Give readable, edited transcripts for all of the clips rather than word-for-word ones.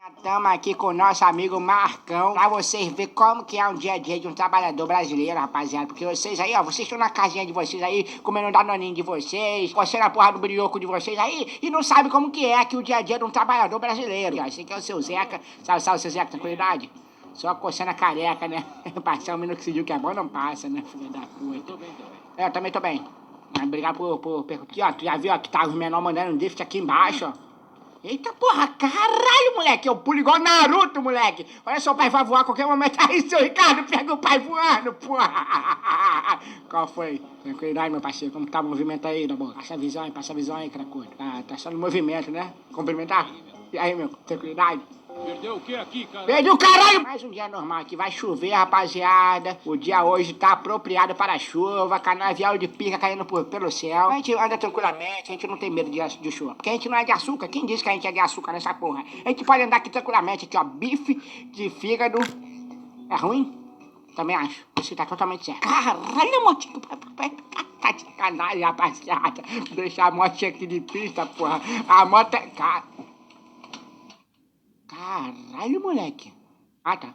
Estamos aqui com o nosso amigo Marcão, pra vocês verem como que é um dia a dia de um trabalhador brasileiro, rapaziada. Porque vocês aí, ó, vocês estão na casinha de vocês aí, comendo o danoninho de vocês, coçando a porra do brioco de vocês aí, e não sabe como que é aqui o dia a dia de um trabalhador brasileiro. Ó, esse aqui é o seu Zeca, salve, seu Zeca, tranquilidade? Só coçando a careca, né? Passar um minoxidil que é bom não passa, né, filho da puta. Tô bem. Eu também tô bem. Obrigado por perguntar. Ó, tu já viu, ó, que tá os menores mandando um drift aqui embaixo, ó. Eita porra, caralho, moleque, eu pulo igual Naruto, moleque. Olha só, o pai vai voar a qualquer momento. Aí, seu Ricardo, pega o pai voando, porra. Qual foi? Tranquilidade, meu parceiro, como tá o movimento aí, tá bom? Passa a visão aí, cracudo. Tá só no movimento, né? Cumprimentar? E aí, meu, tranquilidade? Perdeu o que aqui, cara? Perdi o caralho! Mais um dia normal aqui, vai chover, rapaziada. O dia hoje tá apropriado para a chuva, canavial de pica caindo pelo céu. A gente anda tranquilamente, a gente não tem medo de chuva. Porque a gente não é de açúcar. Quem disse que a gente é de açúcar nessa porra? A gente pode andar aqui tranquilamente, aqui ó, bife de fígado. É ruim? Também acho. Você tá totalmente certo. Caralho, motinho, tá de sacanagem, rapaziada. Deixar a motinha aqui de pista, porra. A moto é... Caralho, moleque. Ah, tá.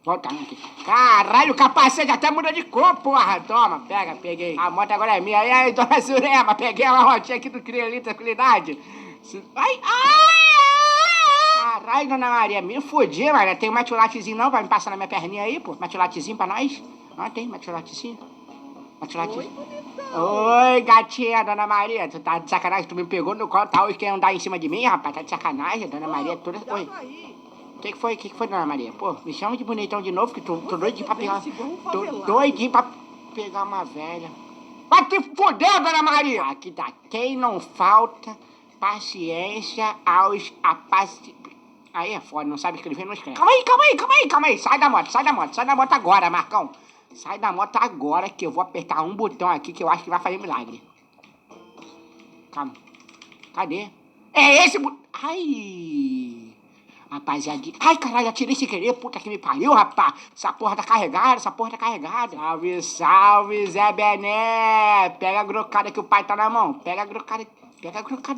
Voltando aqui. Caralho, o capacete até muda de cor, porra. Toma, pega, peguei. A moto agora é minha. E aí, dona Zurema, peguei uma rotinha aqui do Cria ali, tranquilidade. Ai, ai! Caralho, dona Maria, me fudi, mano. Tem um metiolatezinho não pra me passar na minha perninha aí, pô? Metiolatezinho pra nós? Ah, tem metiolatezinho. Oi, gatinha, dona Maria. Tu tá de sacanagem? Tu me pegou no colo, tá? Hoje quer andar em cima de mim, rapaz? Tá de sacanagem, dona Maria. Toda... Oi. O que foi, dona Maria? Pô, me chama de bonitão de novo, que tô doidinho pra pegar... Tô doidinho pra pegar uma velha. Vai te fuder, dona Maria! Aqui tá. Quem não falta paciência aos Aí é foda, não sabe escrever, não escreve. Calma aí. Sai da moto agora, Marcão. Sai da moto agora que eu vou apertar um botão aqui que eu acho que vai fazer milagre. Calma. Cadê? É esse botão. Ai. Rapaziada. Ai, caralho, atirei sem querer. Puta que me pariu, rapaz. Essa porra tá carregada. Salve, Zé Bené. Pega a grocada que o pai tá na mão. Pega a grocada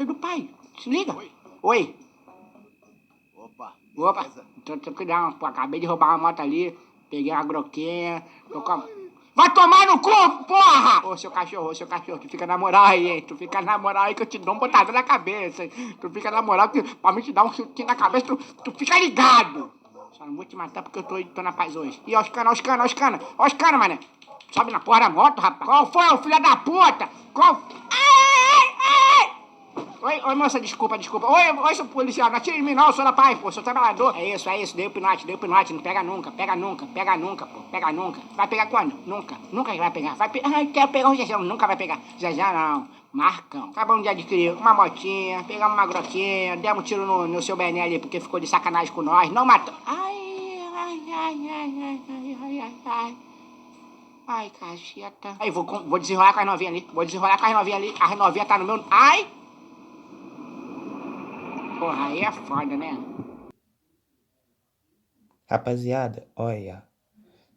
do pai. Se liga. Oi. Opa. Tô cuidando, pô. Acabei de roubar uma moto ali. Peguei uma groquinha. Vai tomar no cu, porra! Ô, seu cachorro, tu fica na moral aí, hein? Tu fica na moral aí que eu te dou um botadão na cabeça, hein? Tu fica na moral que pra mim te dar um chutinho na cabeça, tu fica ligado! Só não vou te matar porque eu tô na paz hoje. E ó os cana, mané! Sobe na porra da moto, rapaz! Qual foi, ô filho da puta? Ai! Oi, moça, desculpa. Oi, seu policial, não atire em mim não, eu sou da paz, pô, sou trabalhador. É isso, deu pinote, não pega nunca, pô, pega nunca. Vai pegar quando? Nunca vai pegar. Ai, quero pegar o Zezão, nunca vai pegar. Zezão não, Marcão. Acabamos de adquirir uma motinha, pegamos uma groquinha, demos um tiro no seu Bené ali, porque ficou de sacanagem com nós, não matou. Ai, cacheta. Aí, vou desenrolar com as novinhas ali, as novinhas tá no meu... Ai! Porra, aí é foda, né? Rapaziada, olha,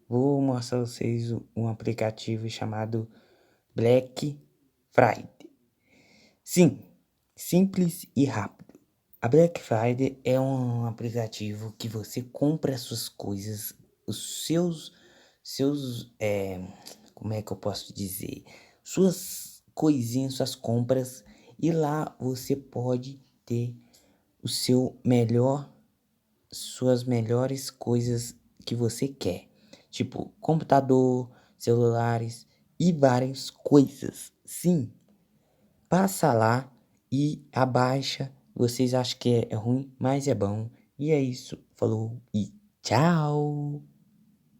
vou mostrar pra vocês um aplicativo chamado Black Friday. Sim, simples e rápido. A Black Friday é um aplicativo que você compra as suas coisas, os seus, como é que eu posso dizer? Suas coisinhas, suas compras, e lá você pode ter o seu melhor, suas melhores coisas que você quer, tipo computador, celulares e várias coisas. Sim, passa lá e abaixa. Vocês acham que é ruim, mas é bom. E é isso, falou e tchau.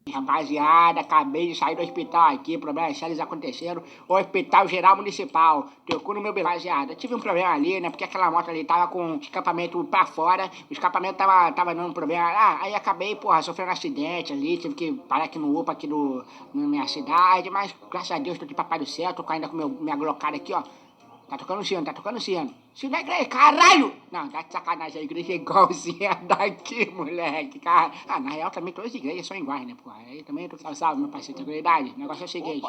Rapaziada, acabei de sair do hospital aqui, problemas sérios aconteceram. Hospital Geral Municipal, tocou no meu belo. Rapaziada, tive um problema ali, né? Porque aquela moto ali tava com o escapamento pra fora, o escapamento tava dando problema. Aí acabei, porra, sofrendo um acidente ali, tive que parar aqui no UPA, aqui na minha cidade, mas graças a Deus tô de papai do céu, tô ainda com minha glocada aqui, ó. Tá tocando o sino. Sino da igreja, caralho! Não, tá de sacanagem, a igreja é igualzinha daqui, moleque. Na real, também todas as igrejas são iguais, né, porra? Aí também, salve, meu parceiro, tranquilidade. O negócio é o seguinte,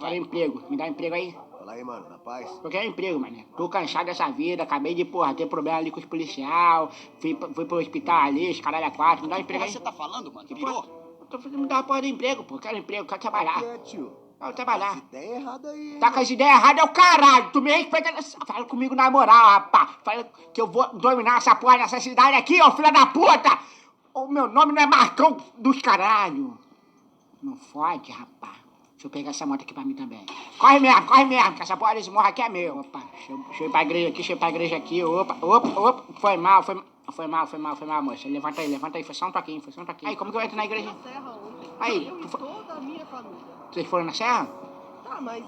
quero emprego, me dá um emprego aí? Fala aí, mano, na paz? Eu quero emprego, mané. Tô cansado dessa vida, acabei de, porra, ter problema ali com os policial, fui pro hospital ali, os caralho a quatro, me dá um emprego aí. Você tá falando, mano? Pirou? Eu tô fazendo me dar uma porra de emprego, pô. Quero emprego, quero trabalhar. Que é, tio? Quero trabalhar. Essa ideia errada aí, Tá com as ideias erradas, é o caralho. Tu me respeita. Fala comigo na moral, rapaz. Fala que eu vou dominar essa porra dessa cidade aqui, ô filha da puta. O meu nome não é Marcão dos caralho. Não fode, rapaz. Deixa eu pegar essa moto aqui pra mim também. Corre mesmo, que essa porra desse morro aqui é meu. Opa, deixa eu ir pra igreja aqui, Opa. Foi mal, moça. Levanta aí, foi só um toquinho. Aí, como que eu entro na igreja? Serra ontem. Aí, Eu e toda a minha família. Vocês foram na serra? Tá, mas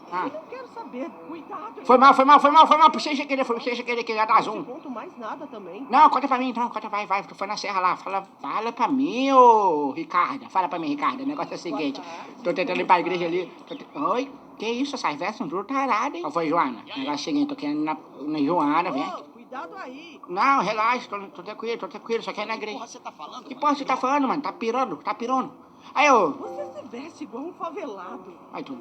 Ah. eu não quero saber. Cuidado. Foi mal. Puxei sem querer, que ia dar Não zoom. te conto mais nada também. Não, conta pra mim então, vai. Tu foi na serra lá, fala pra mim, ô Ricardo. Fala pra mim, Ricardo. O negócio é o seguinte. Tô tentando ir pra igreja ali. Oi? Que isso, essas vestes são tudo tarado, hein? Qual foi, Joana? O negócio é o seguinte, tô querendo ir na Joana, vem. Ô, cuidado aí. Não, relaxa, tô tranquilo, só quero ir na igreja. Porra, você tá falando, Que mano? porra você tá falando, mano? Tá pirando. Aí, ô. Você se veste igual um favelado. Aí, tu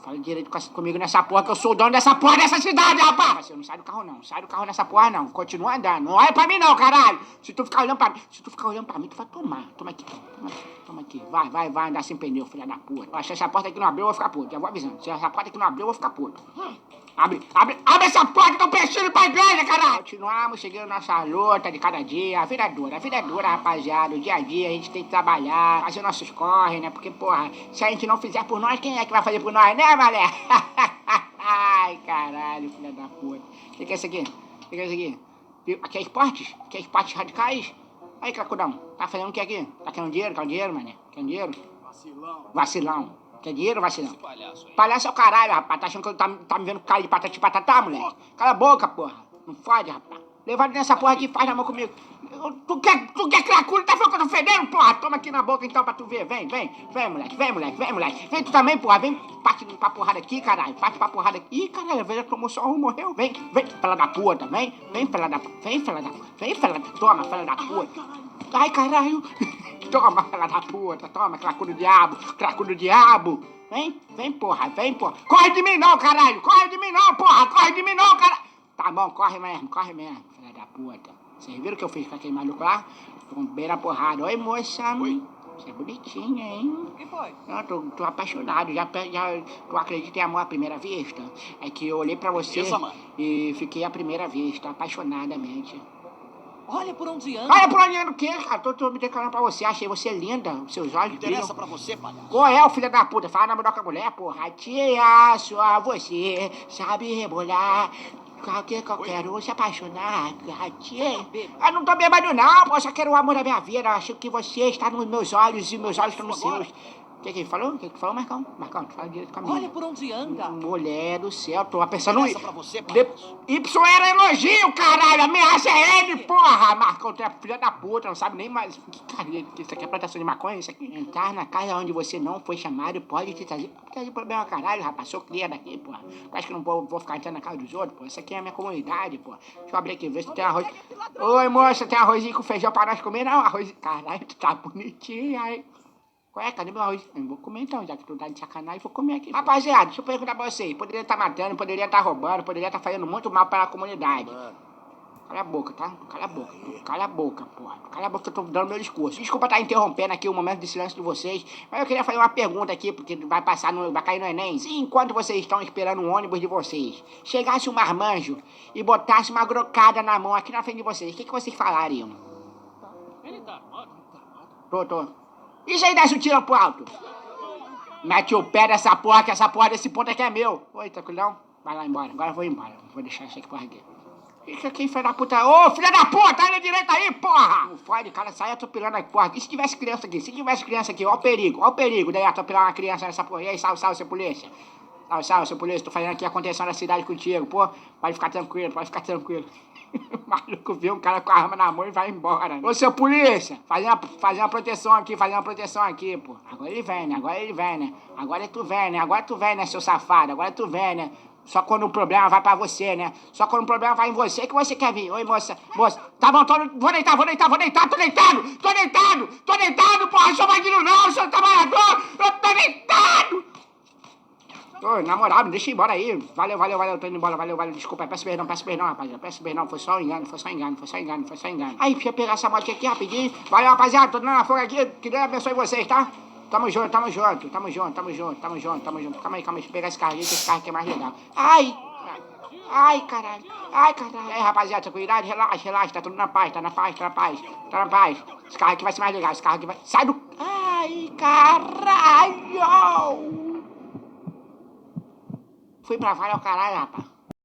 fala direito comigo nessa porra, que eu sou o dono dessa porra dessa cidade, rapaz! Você não sai do carro, não. Sai do carro nessa porra, não. Continua andando. Não olha pra mim, não, caralho! Se tu ficar olhando pra mim, tu vai tomar. Toma aqui. Vai andar sem pneu, filha da puta. Se essa porta aqui não abrir, eu vou ficar puto. Já vou avisando. Se essa porta aqui não abrir, eu vou ficar puto. Abre essa porta que estão pensando pra igreja, caralho! Continuamos seguindo nossa luta de cada dia. A vida é dura, rapaziada. O dia a dia a gente tem que trabalhar, fazer nossos corre, né? Porque, porra, se a gente não fizer por nós, quem é que vai fazer por nós, né, malé? Ai, caralho, filha da puta. O que é isso aqui? Aqui é esportes? Aqui é esportes radicais? Aí, cracudão, tá fazendo o que aqui? Tá querendo dinheiro, mané? Querendo dinheiro? Vacilão. Quer dinheiro, vacilão? Palhaço aí. Palhaço é o caralho, rapaz. Tá achando que tá me vendo com cara de patati patatá, moleque? Cala a boca, porra. Não fode, rapaz. Levanta nessa porra aqui e faz na mão comigo. Tu quer cracudo? Tá falando que eu tô fedendo, porra? Toma aqui na boca então pra tu ver. Vem, moleque. Vem tu também, porra. Vem, parte pra porrada aqui, caralho. Parte pra porrada aqui. Ih, caralho, a velha tomou só um, morreu. Vem, fela da puta. Vem, fela da puta. Toma, fela da puta. Ai, caralho. Toma, fela da puta. Toma, cracudo diabo. Vem, porra. Corre de mim não, caralho. Corre de mim não, caralho. Tá bom, corre mesmo, filha da puta. Vocês viram o que eu fiz com aquele maluco lá? Tombei na porrada. Oi, moça. Oi. Você é bonitinha, hein? O que foi? Não, tô apaixonado. Já tu acredita em amor à primeira vista? É que eu olhei pra você Isso, mano. e fiquei à primeira vista, apaixonadamente. Olha por onde anda. Olha por onde anda o quê, cara? Tô me declarando pra você. Achei você linda. Seus olhos brilham. Interessa pra você, palhaço? Qual é, o filho da puta? Fala na moral com a mulher, porra. Tia, só você sabe rebolar. Qualquer um se apaixonar. Tia. Eu não tô bêbado, não, pô. Só quero o amor da minha vida. Eu acho que você está nos meus olhos e meus olhos estão nos seus. O que ele falou? Marcão? Marcão, tu fala direito comigo. Olha por onde anda. Mulher do céu, tô pensando Interessa pra você, palhaço? Y era elogio, caralho! Ameaça é ele, porra! Marcão, tu é filha da puta, não sabe nem mais. Que cara, isso aqui é plantação de maconha? Isso aqui? Entrar na casa onde você não foi chamado pode te trazer problema, caralho, rapaz. Sou cria daqui, porra. Tu acha que eu não vou ficar entrando na casa dos outros, porra? Isso aqui é a minha comunidade, porra. Deixa eu abrir aqui, ver se tem arroz. Oi, moça, tem arrozinho com feijão pra nós comer? Não, arroz. Caralho, tu tá bonitinha, hein? Ué, cadê meu arroz? Eu vou comer então, já que tu tá de sacanagem, vou comer aqui. Rapaziada, deixa eu perguntar pra vocês. Poderia estar matando, poderia estar roubando, poderia estar fazendo muito mal para a comunidade. Mano, Cala a boca, tá? Cala a boca, porra. Cala a boca que eu tô dando meu discurso. Desculpa estar interrompendo aqui o momento de silêncio de vocês, mas eu queria fazer uma pergunta aqui, porque vai cair no Enem. Se enquanto vocês estão esperando um ônibus de vocês, chegasse um marmanjo e botasse uma grocada na mão aqui na frente de vocês, o que vocês falariam? Ele tá armado. Tô. E se aí desse um tiro pro alto? Mete o pé dessa porra, que essa porra desse ponto aqui é meu. Oi, tranquilão? Vai lá embora. Agora eu vou embora. Vou deixar isso aqui porra aqui. Fica aqui, filha da puta. Ô, filha da puta, olha direita aí, porra! Não fode, cara, sai atropelando aí, porra. E se tivesse criança aqui? Ó o perigo. Daí atropelar uma criança nessa porra. E aí, salve, seu polícia. Salve, seu polícia. Tô fazendo aqui a contenção da cidade contigo, pô. Pode ficar tranquilo. O maluco vê um cara com a arma na mão e vai embora. Ô, seu polícia, fazer uma proteção aqui, pô. Agora ele vem, né? Agora tu vem, né, seu safado? Agora tu vem, né? Só quando o problema vai pra você, né? Só quando o problema vai em você que você quer vir. Oi, moça. Tá bom, vou deitar, tô deitado, porra. Sou bandido não, sou trabalhador. Eu tô deitado. Ô, na moral, me deixa ir embora aí. Valeu, tô indo embora, valeu. Desculpa, peço perdão, rapaziada. Peço perdão, foi só um engano. Aí, deixa eu pegar essa moto aqui rapidinho. Valeu, rapaziada, tô dando uma folga aqui. Que Deus abençoe vocês, tá? Tamo junto. Calma aí, deixa eu pegar esse carro aqui, que esse carro aqui é mais legal. Ai, caralho. Aí, rapaziada, tranquilidade, relaxa, tá tudo na paz, tá na paz. Esse carro aqui vai ser mais legal, sai do... Ai, caralho! Fui pra Vale ao caralho, rapaz.